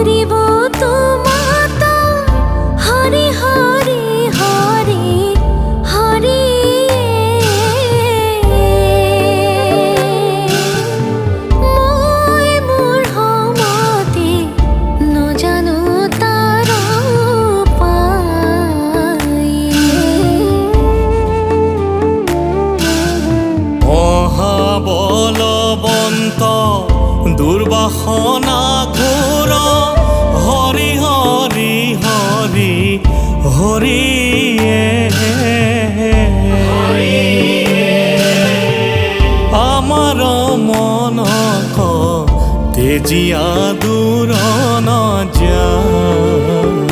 করিব তোমাতা হরি হরি হরি হরি মই মোৰ সমতি নজানো তাৰ উপায় মহাবলবন্ত দুৰ্বাসনা ঘোৰ হৰি হৰি হৰি হৰি আমাৰ মনক তেজিয়া দূৰ ন যায়।